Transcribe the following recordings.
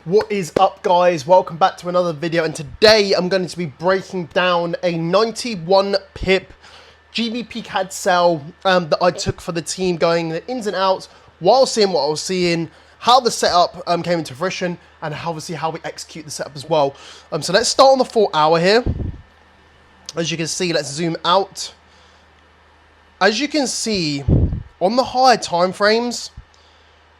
What is up, guys? Welcome back to another video, and today I'm going to be breaking down a 91 pip GBP CAD sell that I took for the team, going the ins and outs while seeing what I was seeing, how the setup came into fruition, and obviously how we execute the setup as well. So let's start on the 4 hour here. As you can see, let's zoom out. As you can see, on the higher time frames,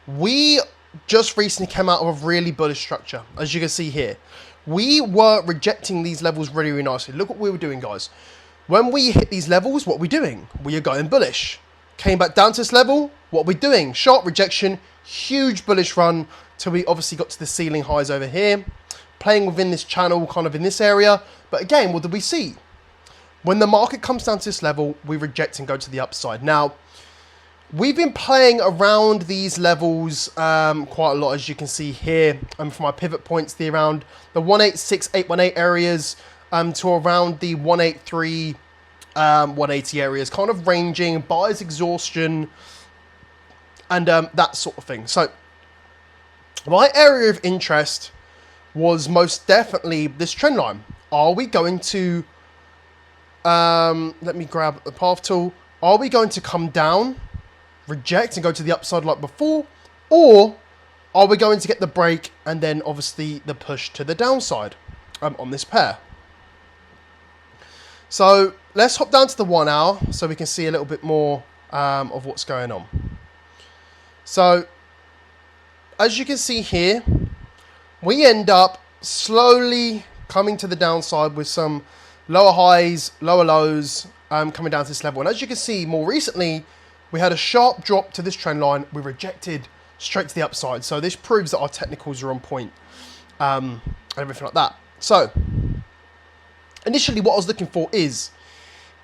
we just recently came out of a really bullish structure. As you can see here, we were rejecting these levels really, really nicely. Look what we were doing, guys. When we hit these levels, what are we doing? We are going bullish. Came back down to this level, what are we doing? Sharp rejection, huge bullish run till we obviously got to the ceiling highs over here, playing within this channel, kind of in this area. But again, what did we see? When the market comes down to this level, we reject and go to the upside. Now, we've been playing around these levels quite a lot, as you can see here. From my pivot points, around the 186, 818 areas to around the 183, 180 areas, kind of ranging, buyer's exhaustion, and that sort of thing. So my area of interest was most definitely this trend line. Are we going to, let me grab the path tool. Are we going to come down, reject and go to the upside like before, or are we going to get the break and then obviously the push to the downside on this pair? So let's hop down to the 1 hour so we can see a little bit more of what's going on. So as you can see here, we end up slowly coming to the downside with some lower highs, lower lows coming down to this level. And as you can see, more recently, we had a sharp drop to this trend line. We rejected straight to the upside. So this proves that our technicals are on point and everything like that. So initially what I was looking for is,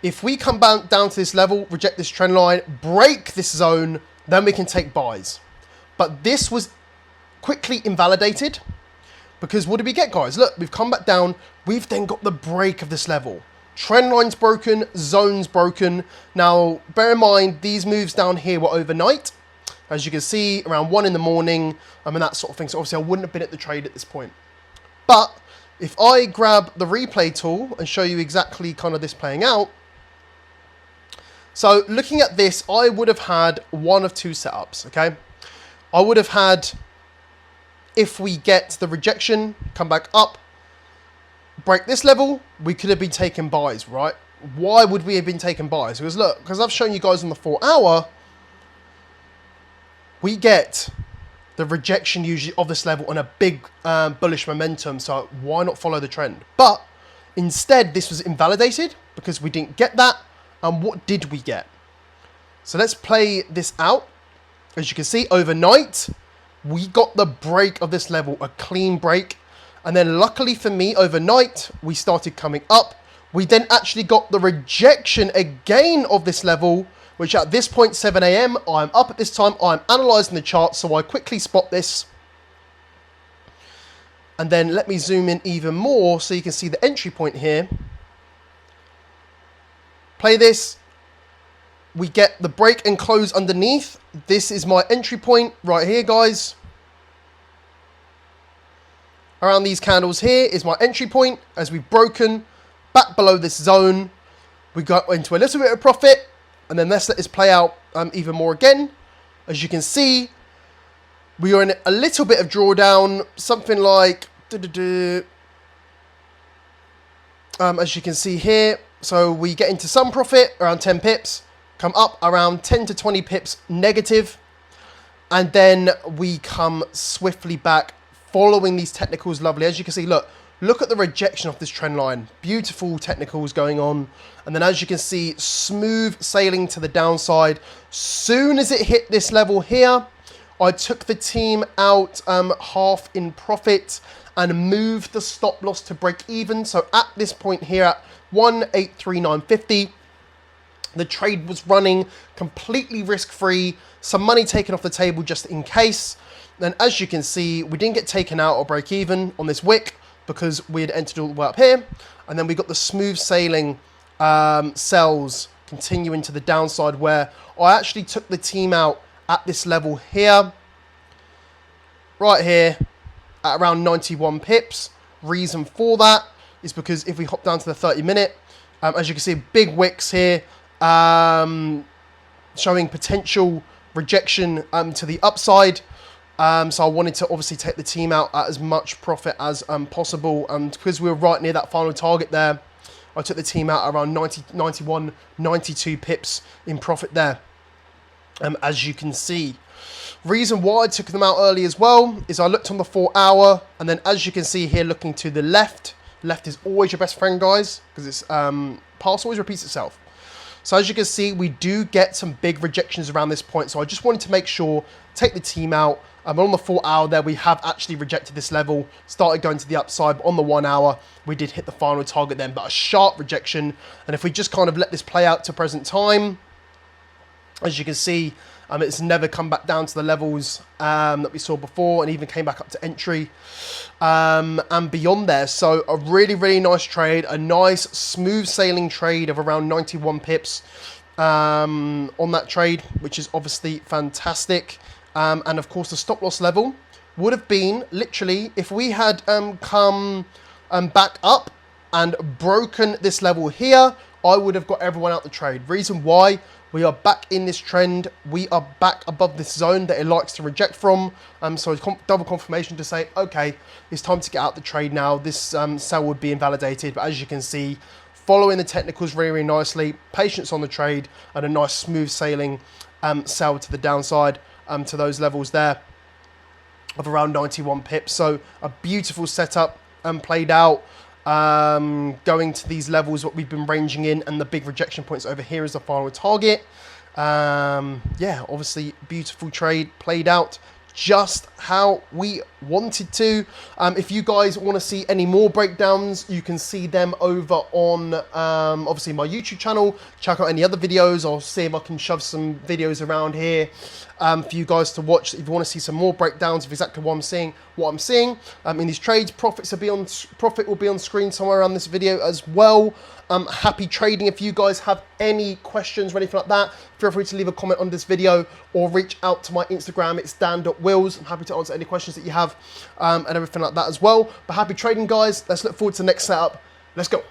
if we come down to this level, reject this trend line, break this zone, then we can take buys. But this was quickly invalidated, because what did we get, guys? Look, we've come back down. We've then got the break of this level. Trend line's broken, zone's broken. Now, bear in mind, these moves down here were overnight. As you can see, around 1 in the morning, and that sort of thing. So obviously I wouldn't have been at the trade at this point. But if I grab the replay tool and show you exactly kind of this playing out. So looking at this, I would have had one of two setups, okay? I would have had, if we get the rejection, come back up, break this level, we could have been taking buys, right? Why would we have been taking buys? Because look, because I've shown you guys on the 4 hour, we get the rejection usually of this level on a big bullish momentum. So why not follow the trend? But instead, this was invalidated because we didn't get that. And what did we get? So let's play this out. As you can see, overnight, we got the break of this level, a clean break. And then luckily for me, overnight, we started coming up. We then actually got the rejection again of this level, which at this point, 7 AM, I'm up at this time. I'm analyzing the chart, so I quickly spot this. And then let me zoom in even more so you can see the entry point here. Play this. We get the break and close underneath. This is my entry point right here, guys. Around these candles here is my entry point. As we've broken back below this zone, we got into a little bit of profit, and then let's let this play out even more again. As you can see, we are in a little bit of drawdown, something like as you can see here. So we get into some profit around 10 pips, come up around 10 to 20 pips negative, and then we come swiftly back, following these technicals lovely. As you can see, look at the rejection of this trend line. Beautiful technicals going on. And then as you can see, smooth sailing to the downside. Soon as it hit this level here, I took the team out half in profit and moved the stop loss to break even. So at this point here at 183.950, the trade was running completely risk-free. Some money taken off the table just in case. Then as you can see, we didn't get taken out or break even on this wick because we had entered all the way up here. And then we got the smooth sailing sells continuing to the downside, where I actually took the team out at this level here, right here, at around 91 pips. Reason for that is because if we hop down to the 30-minute, as you can see, big wicks here, showing potential rejection to the upside. So I wanted to obviously take the team out at as much profit as possible. And because we were right near that final target there, I took the team out around 90, 91, 92 pips in profit there. As you can see. Reason why I took them out early as well is I looked on the 4 hour, and then as you can see here, looking to the left is always your best friend, guys, because it's past always repeats itself. So as you can see, we do get some big rejections around this point. So I just wanted to make sure, take the team out. On the 4 hour there, we have actually rejected this level, started going to the upside, but on the 1 hour, we did hit the final target then, but a sharp rejection. And if we just kind of let this play out to present time, as you can see, it's never come back down to the levels that we saw before, and even came back up to entry and beyond there. So a really, really nice trade, a nice smooth sailing trade of around 91 pips on that trade, which is obviously fantastic. And of course, the stop loss level would have been literally, if we had come back up and broken this level here, I would have got everyone out the trade. Reason why? We are back in this trend. We are back above this zone that it likes to reject from. So it's double confirmation to say, okay, it's time to get out the trade now. This sell would be invalidated. But as you can see, following the technicals very, very nicely, patience on the trade, and a nice smooth sailing sell to the downside to those levels there of around 91 pips. So a beautiful setup played out. Going to these levels, what we've been ranging in, and the big rejection points over here is the final target. Yeah, obviously beautiful trade played out just how we wanted to. If you guys want to see any more breakdowns, you can see them over on obviously my YouTube channel. Check out any other videos. I'll see if I can shove some videos around here for you guys to watch. If you want to see some more breakdowns of exactly what I'm seeing in these trades, profit will be on screen somewhere around this video as well. Happy trading. If you guys have any questions or anything like that, feel free to leave a comment on this video or reach out to my Instagram. It's dan.wills. I'm happy to answer any questions that you have and everything like that as well. But happy trading, guys. Let's look forward to the next setup. Let's go.